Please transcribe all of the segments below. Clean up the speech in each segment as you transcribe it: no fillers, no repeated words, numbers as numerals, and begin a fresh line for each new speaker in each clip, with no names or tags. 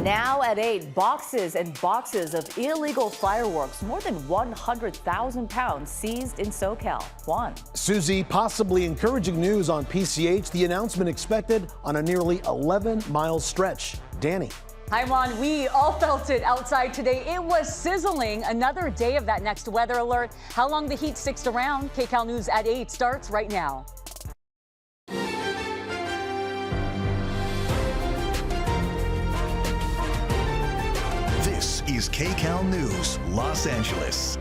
Now at 8, boxes and boxes of illegal fireworks, more than 100,000 pounds seized in SoCal. Juan.
Susie, possibly encouraging news on PCH. The announcement expected on a nearly 11-mile stretch. Danny.
Hi, Juan. We all felt it outside today. It was sizzling. Another day of that next weather alert. How long the heat sticks around? KCAL News at 8 starts right now.
This is KCAL News, Los Angeles.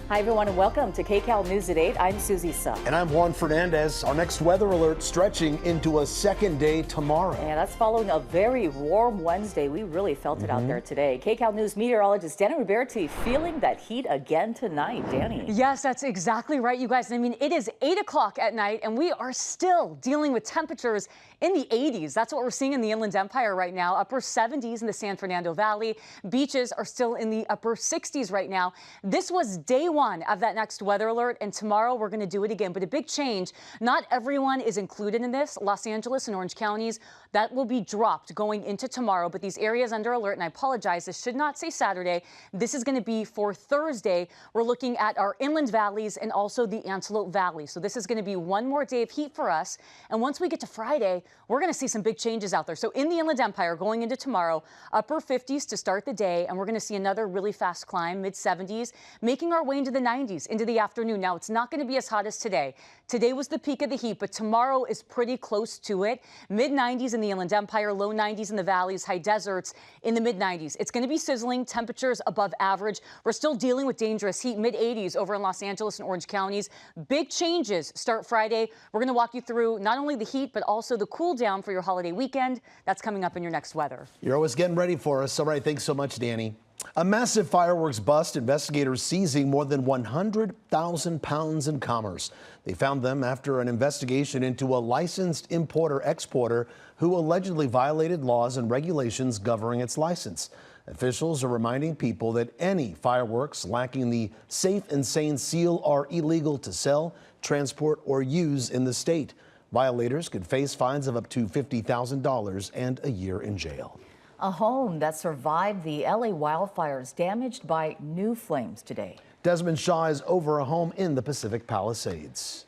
Hi, everyone, and welcome to KCAL News at 8. I'm Susie Suh.
And I'm Juan Fernandez. Our next weather alert stretching into a second day tomorrow.
Yeah, that's following a very warm Wednesday. We really felt it out there today. KCAL News meteorologist Danny Ruberti feeling that heat again tonight. Danny.
Yes, that's exactly right, you guys. I mean, it is 8 o'clock at night, and we are still dealing with temperatures in the 80s. That's what we're seeing in the Inland Empire right now. Upper 70s in the San Fernando Valley. Beaches are still in the upper 60s right now. This was day one of that next weather alert, and tomorrow we're going to do it again. But a big change. Not everyone is included in this. Los Angeles and Orange counties, that will be dropped going into tomorrow. But these areas under alert, and I apologize, this should not say Saturday. This is going to be for Thursday. We're looking at our inland valleys and also the Antelope Valley. So this is going to be one more day of heat for us. And once we get to Friday, we're going to see some big changes out there. So in the Inland Empire going into tomorrow, upper 50s to start the day, and we're going to see another really fast climb, mid 70s, making our way into the 90s into the afternoon. Now, it's not going to be as hot as today. Today was the peak of the heat, but tomorrow is pretty close to it. Mid 90s in the Inland Empire, low 90s in the valleys, high deserts in the mid 90s. It's going to be sizzling, temperatures above average. We're still dealing with dangerous heat, mid 80s over in Los Angeles and Orange counties. Big changes start Friday. We're going to walk you through not only the heat, but also the cool down for your holiday weekend. That's coming up in your next weather.
You're always getting ready for us. All right, thanks so much, Danny. A massive fireworks bust, investigators seizing more than 100,000 pounds in commerce. They found them after an investigation into a licensed importer-exporter who allegedly violated laws and regulations governing its license. Officials are reminding people that any fireworks lacking the Safe and Sane seal are illegal to sell, transport, or use in the state. Violators could face fines of up to $50,000 and a year in jail.
A home that survived the LA wildfires damaged by new flames today.
Desmond Shaw is over a home in the Pacific Palisades.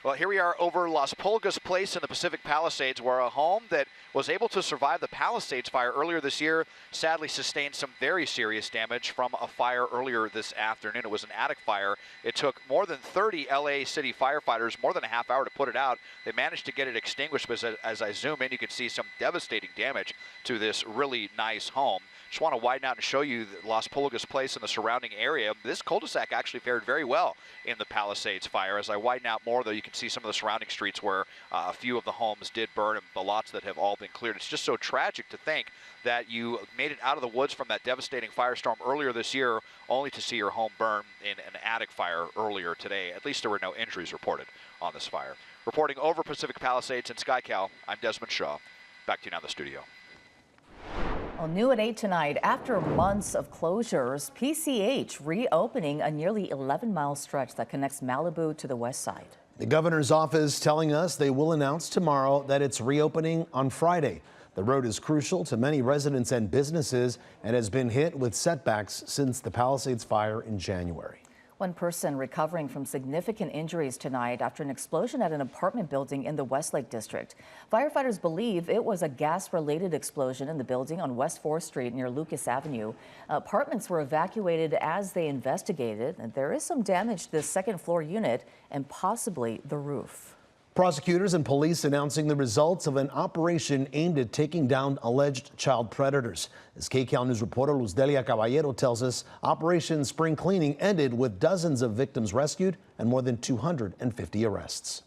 Well, here we are over Las Pulgas Place in the Pacific Palisades, where a home that was able to survive the Palisades fire earlier this year sadly sustained some very serious damage from a fire earlier this afternoon. It was an attic fire. It took more than 30 LA City firefighters more than a half hour to put it out. They managed to get it extinguished, but as I zoom in, you can see some devastating damage to this really nice home. Just want to widen out and show you Las Pulgas Place and the surrounding area. This cul-de-sac actually fared very well in the Palisades fire. As I widen out more, though, you can see some of the surrounding streets where a few of the homes did burn, and the lots that have all been cleared. It's just so tragic to think that you made it out of the woods from that devastating firestorm earlier this year, only to see your home burn in an attic fire earlier today. At least there were no injuries reported on this fire. Reporting over Pacific Palisades and KCAL, I'm Desmond Shaw. Back to you now in the studio.
Well, new at 8 tonight, after months of closures, PCH reopening a nearly 11-mile stretch that connects Malibu to the west side.
The governor's office telling us they will announce tomorrow that it's reopening on Friday. The road is crucial to many residents and businesses and has been hit with setbacks since the Palisades fire in January.
One person recovering from significant injuries tonight after an explosion at an apartment building in the Westlake district. Firefighters believe it was a gas-related explosion in the building on West 4th Street near Lucas Avenue. Apartments were evacuated as they investigated, and there is some damage to the second-floor unit and possibly the roof.
Prosecutors and police announcing the results of an operation aimed at taking down alleged child predators. As KCAL News reporter Luz Delia Caballero tells us, Operation Spring Cleaning ended with dozens of victims rescued and more than 250 arrests.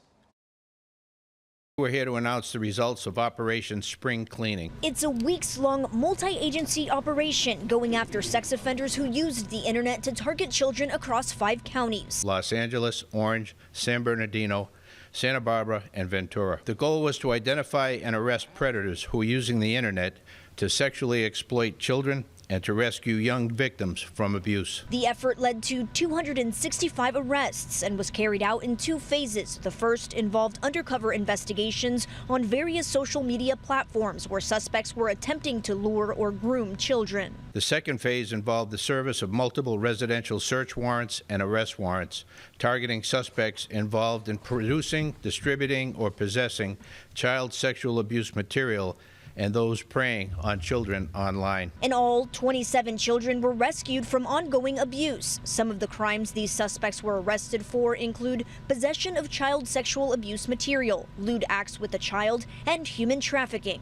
We're here to announce the results of Operation Spring Cleaning.
It's a weeks-long multi-agency operation going after sex offenders who used the internet to target children across 5 counties.
Los Angeles, Orange, San Bernardino, Santa Barbara, and Ventura. The goal was to identify and arrest predators who were using the internet to sexually exploit children and to rescue young victims from abuse.
The effort led to 265 arrests and was carried out in 2 phases. The first involved undercover investigations on various social media platforms where suspects were attempting to lure or groom children.
The second phase involved the service of multiple residential search warrants and arrest warrants, targeting suspects involved in producing, distributing, or possessing child sexual abuse material and those preying on children online.
In all, 27 children were rescued from ongoing abuse. Some of the crimes these suspects were arrested for include possession of child sexual abuse material, lewd acts with a child, and human trafficking.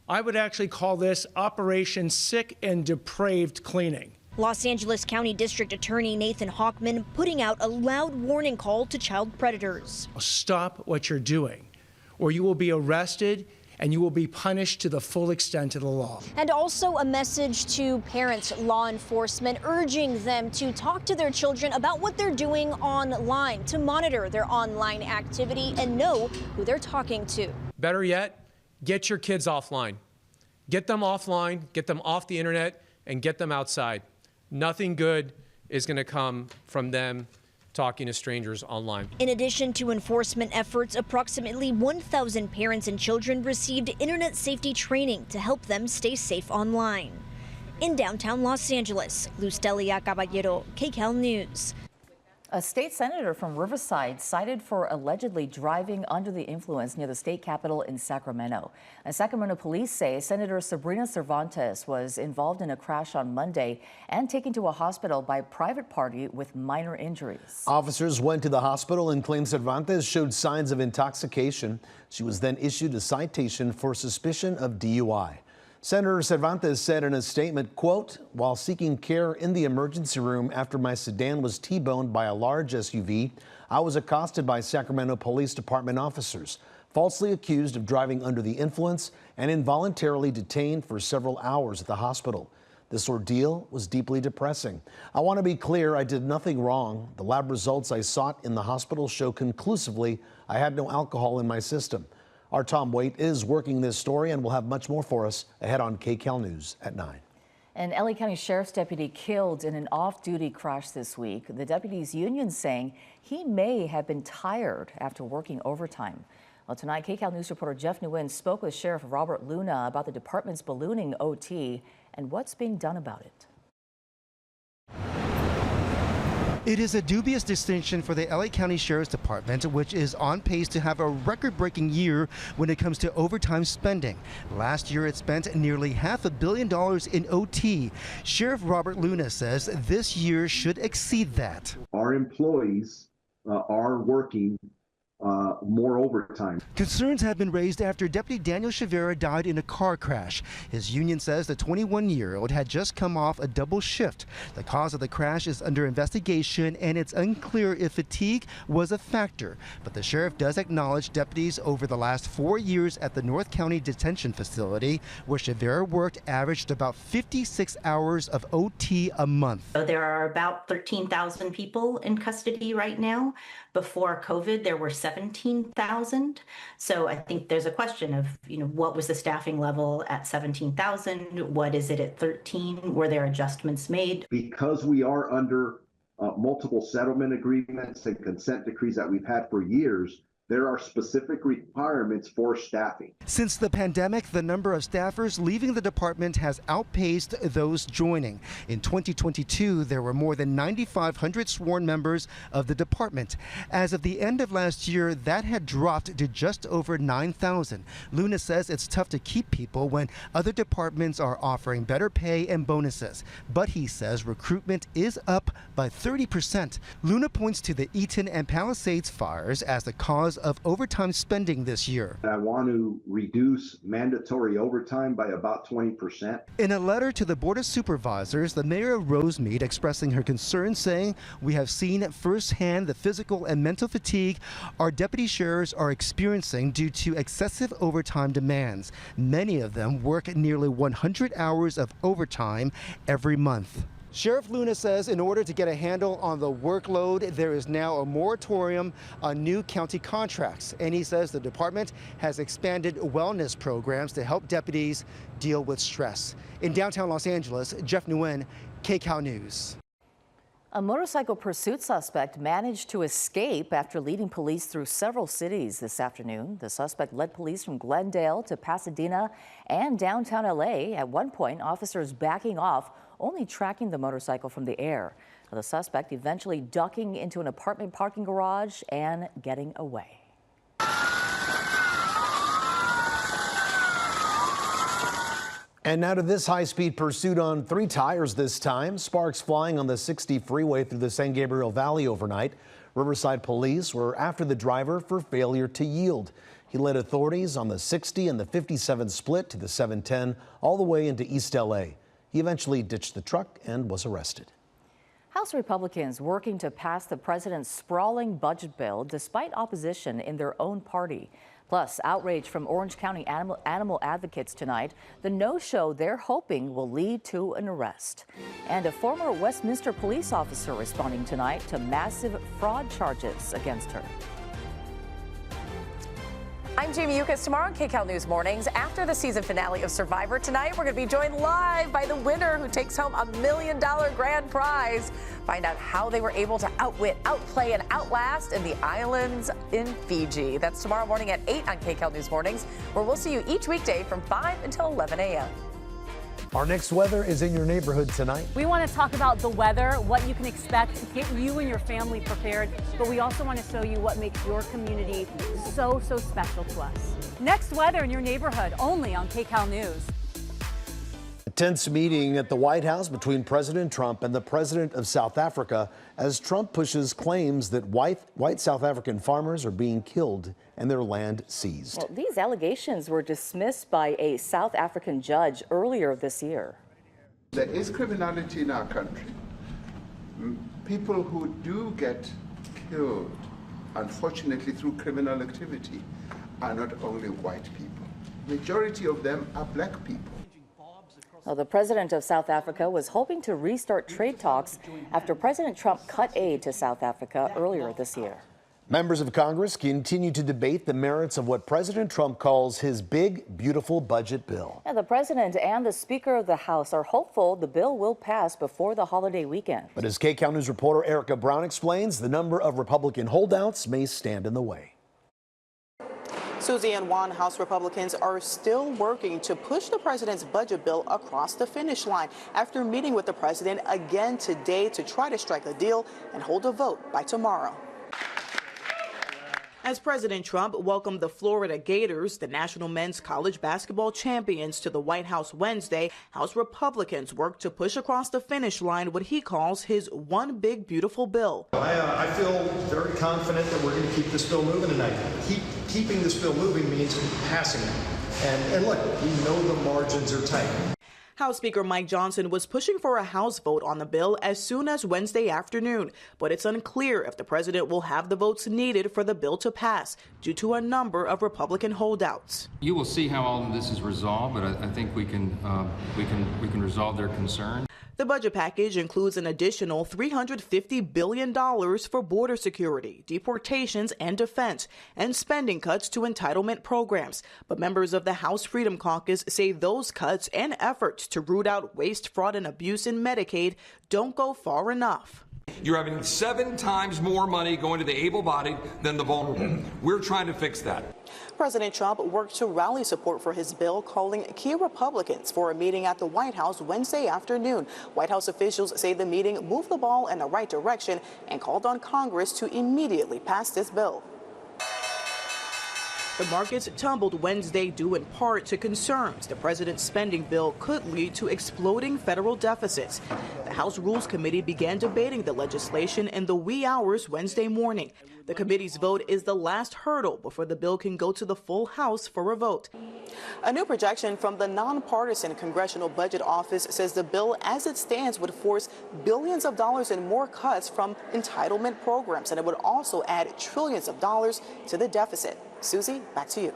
I would actually call this Operation Sick and Depraved Cleaning.
Los Angeles County District Attorney Nathan Hochman putting out a loud warning call to child predators.
Stop what you're doing, or you will be arrested and you will be punished to the full extent of the law.
And also a message to parents, law enforcement, urging them to talk to their children about what they're doing online, to monitor their online activity and know who they're talking to.
Better yet, get your kids offline. Get them offline, get them off the internet, and get them outside. Nothing good is going to come from them talking to strangers online.
In addition to enforcement efforts, approximately 1,000 parents and children received internet safety training to help them stay safe online. In downtown Los Angeles, Luz Delia Caballero, KCAL News.
A state senator from Riverside cited for allegedly driving under the influence near the state capitol in Sacramento. And Sacramento police say Senator Sabrina Cervantes was involved in a crash on Monday and taken to a hospital by private party with minor injuries.
Officers went to the hospital and claimed Cervantes showed signs of intoxication. She was then issued a citation for suspicion of DUI. Senator Cervantes said in a statement, quote, while seeking care in the emergency room after my sedan was T-boned by a large SUV, I was accosted by Sacramento Police Department officers, falsely accused of driving under the influence and involuntarily detained for several hours at the hospital. This ordeal was deeply depressing. I want to be clear, I did nothing wrong. The lab results I sought in the hospital show conclusively I had no alcohol in my system. Our Tom Waite is working this story and will have much more for us ahead on KCAL News at 9.
An LA County Sheriff's deputy killed in an off-duty crash this week. The deputy's union saying he may have been tired after working overtime. Well, tonight, KCAL News reporter Jeff Nguyen spoke with Sheriff Robert Luna about the department's ballooning OT and what's being done about it.
It is a dubious distinction for the LA County Sheriff's Department, which is on pace to have a record-breaking year when it comes to overtime spending. Last year, it spent nearly $500 million in OT. Sheriff Robert Luna says this year should exceed that.
Our employees are working more overtime.
Concerns have been raised after Deputy Daniel Chavera died in a car crash. His union says the 21-year-old had just come off a double shift. The cause of the crash is under investigation, and it's unclear if fatigue was a factor. But the sheriff does acknowledge deputies over the last 4 years at the North County Detention Facility, where Chavera worked, averaged about 56 hours of OT a month.
So there are about 13,000 people in custody right now. Before COVID, there were 17,000. So I think there's a question of, what was the staffing level at 17,000? What is it at 13? Were there adjustments made?
Because we are under multiple settlement agreements and consent decrees that we've had for years, there are specific requirements for staffing.
Since the pandemic, the number of staffers leaving the department has outpaced those joining. In 2022, there were more than 9,500 sworn members of the department. As of the end of last year, that had dropped to just over 9,000. Luna says it's tough to keep people when other departments are offering better pay and bonuses. But he says recruitment is up by 30%. Luna points to the Eaton and Palisades fires as the cause of overtime spending this year.
I want to reduce mandatory overtime by about 20%.
In a letter to the Board of Supervisors, the mayor of Rosemead expressing her concern, saying, we have seen firsthand the physical and mental fatigue our deputy sheriffs are experiencing due to excessive overtime demands. Many of them work nearly 100 hours of overtime every month. Sheriff Luna says in order to get a handle on the workload, there is now a moratorium on new county contracts. And he says the department has expanded wellness programs to help deputies deal with stress. In downtown Los Angeles, Jeff Nguyen, KCAL News.
A motorcycle pursuit suspect managed to escape after leading police through several cities this afternoon. The suspect led police from Glendale to Pasadena and downtown LA. At one point, officers backing off, only tracking the motorcycle from the air. The suspect eventually ducking into an apartment parking garage and getting away.
And now to this high-speed pursuit on 3 tires this time. Sparks flying on the 60 freeway through the San Gabriel Valley overnight. Riverside police were after the driver for failure to yield. He led authorities on the 60 and the 57 split to the 710 all the way into East LA. He eventually ditched the truck and was arrested.
House Republicans working to pass the president's sprawling budget bill despite opposition in their own party. Plus, outrage from Orange County animal advocates tonight. The no-show they're hoping will lead to an arrest. And a former Westminster police officer responding tonight to massive fraud charges against her.
I'm Jamie Yukas. Tomorrow on KCAL News Mornings, after the season finale of Survivor, tonight we're going to be joined live by the winner who takes home $1 million grand prize. Find out how they were able to outwit, outplay, and outlast in the islands in Fiji. That's tomorrow morning at 8 on KCAL News Mornings, where we'll see you each weekday from 5 until 11 a.m.
Our next weather is in your neighborhood tonight.
We want to talk about the weather, what you can expect to get you and your family prepared, but we also want to show you what makes your community so special to us. Next weather in your neighborhood, only on KCAL News.
A tense meeting at the White House between President Trump and the president of South Africa as Trump pushes claims that white South African farmers are being killed and their land seized.
Well, these allegations were dismissed by a South African judge earlier this year.
There is criminality in our country. People who do get killed, unfortunately, through criminal activity are not only white people. Majority of them are black people.
Well, the president of South Africa was hoping to restart trade talks after President Trump cut aid to South Africa earlier this year.
Members of Congress continue to debate the merits of what President Trump calls his big, beautiful budget bill.
Yeah, the president and the Speaker of the House are hopeful the bill will pass before the holiday weekend.
But as KCAL News reporter Erica Brown explains, the number of Republican holdouts may stand in the way.
Susie and Juan, House Republicans are still working to push the president's budget bill across the finish line after meeting with the president again today to try to strike a deal and hold a vote by tomorrow. As President Trump welcomed the Florida Gators, the National Men's College Basketball Champions, to the White House Wednesday, House Republicans worked to push across the finish line what he calls his one big beautiful bill.
I feel very confident that we're going to keep this bill moving tonight. Keeping this bill moving means passing it. And look, we know the margins are tight.
House Speaker Mike Johnson was pushing for a House vote on the bill as soon as Wednesday afternoon, but it's unclear if the president will have the votes needed for the bill to pass due to a number of Republican holdouts.
You will see how all of this is resolved, but I think we can resolve their concern.
The budget package includes an additional $350 billion for border security, deportations, and defense, and spending cuts to entitlement programs. But members of the House Freedom Caucus say those cuts and efforts to root out waste, fraud, and abuse in Medicaid don't go far enough.
You're having 7 times more money going to the able-bodied than the vulnerable. We're trying to fix that.
President Trump worked to rally support for his bill, calling key Republicans for a meeting at the White House Wednesday afternoon. White House officials say the meeting moved the ball in the right direction and called on Congress to immediately pass this bill. The markets tumbled Wednesday due in part to concerns the president's spending bill could lead to exploding federal deficits. The House Rules Committee began debating the legislation in the wee hours Wednesday morning. The committee's vote is the last hurdle before the bill can go to the full House for a vote. A new projection from the nonpartisan Congressional Budget Office says the bill as it stands would force billions of dollars in more cuts from entitlement programs, and it would also add trillions of dollars to the deficit. Susie, back to you.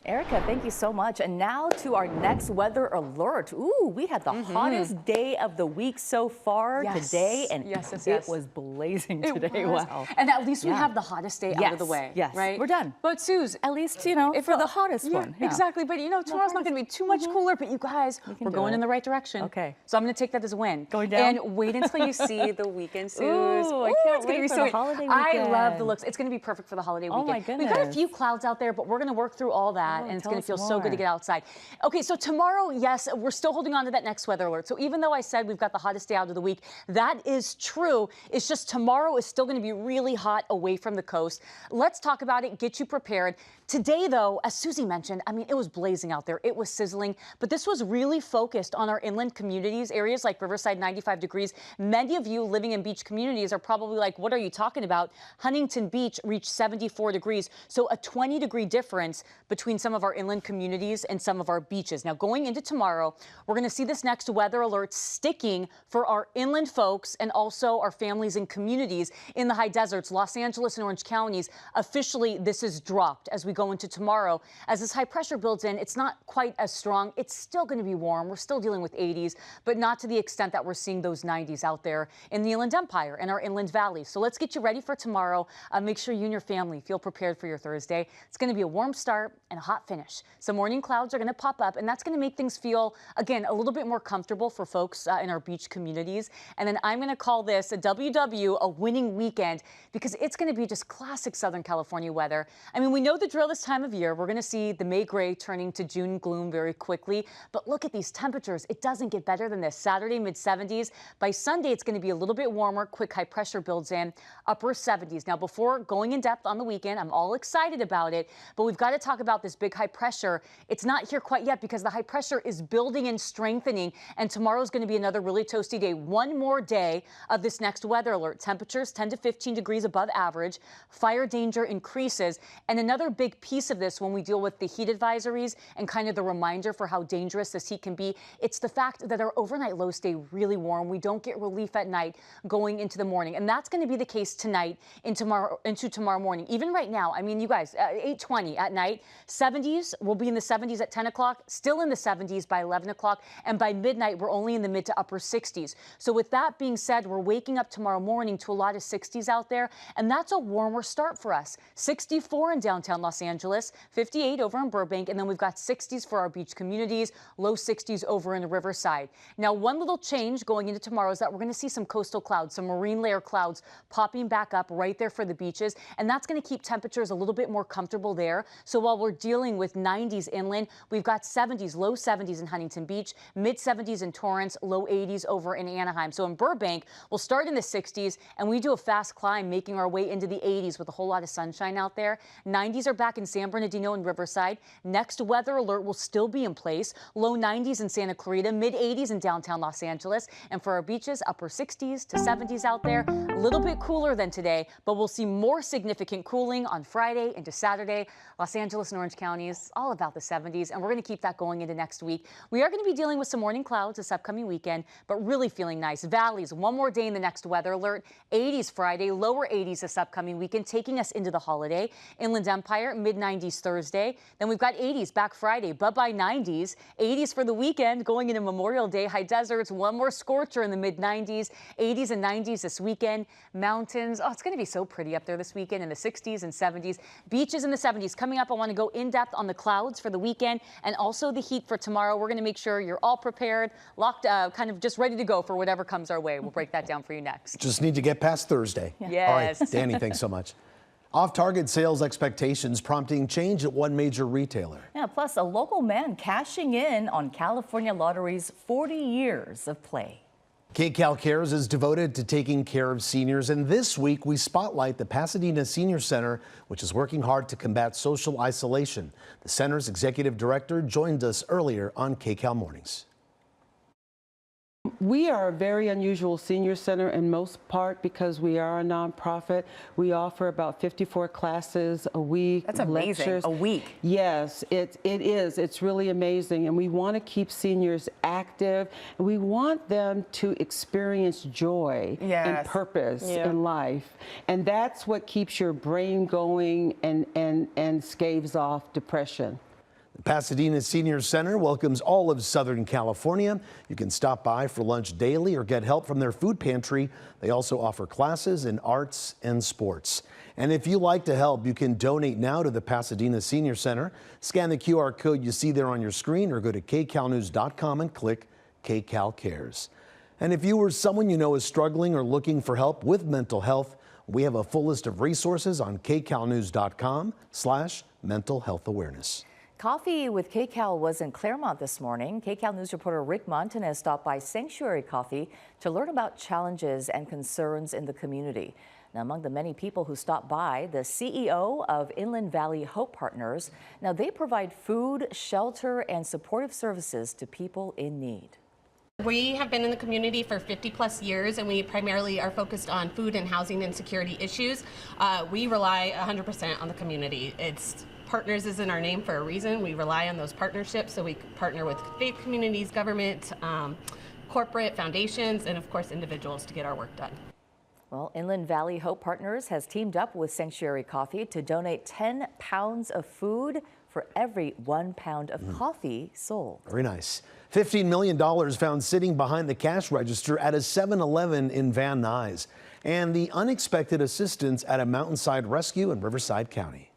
Erica, thank you so much. And now to our next weather alert. Ooh, we had the hottest day of the week so far today, and it was blazing today. Wow.
And at least we have the hottest day out of the way.
Yes,
right?
we're done.
But Suze,
at least, you know, for the hottest one. Yeah.
Exactly. But you know, tomorrow's not going to be too much cooler, but you guys, we're going in the right direction.
Okay.
So I'm going to take that as a win.
Going down.
And wait until you see the weekend, Suze.
Ooh, I can't wait for the holiday weekend.
I love the looks. It's going to be perfect for the holiday weekend.
Oh my goodness.
We've got a few clouds out there, but we're going to work through all that, and it's going to feel so good to get outside. Okay, so tomorrow, yes, we're still holding on to that next weather alert. So even though I said we've got the hottest day out of the week, that is true. It's just tomorrow is still going to be really hot away from the coast. Let's talk about it, get you prepared. Today, though, as Susie mentioned, I mean, it was blazing out there. It was sizzling, but this was really focused on our inland communities, areas like Riverside, 95 degrees. Many of you living in beach communities are probably like, what are you talking about? Huntington Beach reached 74 degrees, so a 20-degree difference between some of our inland communities and some of our beaches. Now, going into tomorrow, we're going to see this next weather alert sticking for our inland folks and also our families and communities in the high deserts, Los Angeles and Orange counties. Officially, this is dropped as we go into tomorrow. As this high pressure builds in, it's not quite as strong. It's still going to be warm. We're still dealing with 80s, but not to the extent that we're seeing those 90s out there in the Inland Empire and our inland valleys. So let's get you ready for tomorrow. Make sure you and your family feel prepared for your Thursday. It's going to be a warm start and a hot finish. Some morning clouds are going to pop up, and that's going to make things feel, again, a little bit more comfortable for folks in our beach communities. And then I'm going to call this a WW, a winning weekend, because it's going to be just classic Southern California weather. I mean, we know the drill this time of year. We're going to see the May gray turning to June gloom very quickly. But look at these temperatures. It doesn't get better than this. Saturday, mid-70s. By Sunday, it's going to be a little bit warmer. Quick high pressure builds in, upper 70s. Now, before going in depth on the weekend, I'm all excited about it, but we've got to talk about this big high pressure. It's not here quite yet because the high pressure is building and strengthening, and tomorrow's going to be another really toasty day. One more day of this next weather alert. Temperatures 10 to 15 degrees above average. Fire danger increases. And another big piece of this when we deal with the heat advisories and kind of the reminder for how dangerous this heat can be, it's the fact that our overnight lows stay really warm. We don't get relief at night going into the morning. And that's going to be the case tonight into tomorrow morning. Even right now, I mean, you guys, 8:20 at night, 70s, we'll be in the 70s at 10 o'clock, still in the 70s by 11 o'clock, and by midnight, we're only in the mid to upper 60s. So with that being said, we're waking up tomorrow morning to a lot of 60s out there, and that's a warmer start for us. 64 in downtown Los Angeles, 58 over in Burbank, and then we've got 60s for our beach communities, low 60s over in Riverside. Now, one little change going into tomorrow is that we're going to see some coastal clouds, some marine layer clouds popping back up right there for the beaches, and that's going to keep temperatures a little bit more comfortable there. So while we're dealing with 90s inland, we've got 70s, low 70s in Huntington Beach, mid 70s in Torrance, low 80s over in Anaheim. So in Burbank, we'll start in the 60s, and we do a fast climb, making our way into the 80s with a whole lot of sunshine out there. 90s are back in San Bernardino and Riverside. Next weather alert will still be in place. Low 90s in Santa Clarita, mid 80s in downtown Los Angeles. And for our beaches, upper 60s to 70s out there. A little bit cooler than today, but we'll see more significant cooling on Friday into Saturday. Los Angeles and Orange counties, all about the 70s, and we're going to keep that going into next week. We are going to be dealing with some morning clouds this upcoming weekend, but really feeling nice. Valleys, one more day in the next weather alert. 80s Friday, lower 80s this upcoming weekend, taking us into the holiday. Inland Empire, mid 90s Thursday. Then we've got 80s back Friday, but by 90s. 80s for the weekend, going into Memorial Day. High deserts, one more scorcher in the mid 90s. 80s and 90s this weekend. Mountains, oh, it's going to be so pretty up there this weekend in the 60s and 70s. Beaches in the 70s. Coming up, I want to go in depth on the clouds for the weekend and also the heat for tomorrow. We're going to make sure you're all prepared, locked, kind of just ready to go for whatever comes our way. We'll break that down for you next.
Just need to get past Thursday.
Yes.
All right, Danny, thanks so much. Off-target sales expectations prompting change at one major retailer.
Yeah, plus a local man cashing in on California Lottery's 40 years of play.
KCAL Cares is devoted to taking care of seniors, and this week we spotlight the Pasadena Senior Center, which is working hard to combat social isolation. The center's executive director joined us earlier on KCAL Mornings.
We are a very unusual senior center in most part because we are a nonprofit. We offer about 54 classes a week.
That's amazing.
Lectures.
A week.
Yes, it is. It's really amazing. And we want to keep seniors active. And we want them to experience joy and purpose in life. And that's what keeps your brain going and staves off depression.
The Pasadena Senior Center welcomes all of Southern California. You can stop by for lunch daily or get help from their food pantry. They also offer classes in arts and sports. And if you like to help, you can donate now to the Pasadena Senior Center. Scan the QR code you see there on your screen or go to kcalnews.com and click KCAL Cares. And if you or someone you know is struggling or looking for help with mental health, we have a full list of resources on kcalnews.com/mental health awareness.
Coffee with KCAL was in Claremont this morning. KCAL News reporter Rick Montanez stopped by Sanctuary Coffee to learn about challenges and concerns in the community. Now, among the many people who stopped by, the CEO of Inland Valley Hope Partners. Now, they provide food, shelter, and supportive services to people in need.
We have been in the community for 50+ years, and we primarily are focused on food and housing and security issues. We rely 100% on the community. Partners is in our name for a reason. We rely on those partnerships, so we partner with faith communities, government, corporate foundations, and of course individuals to get our work done.
Well, Inland Valley Hope Partners has teamed up with Sanctuary Coffee to donate 10 pounds of food for every 1 pound of coffee sold.
Very nice. $15 million found sitting behind the cash register at a 7-Eleven in Van Nuys, and the unexpected assistance at a mountainside rescue in Riverside County.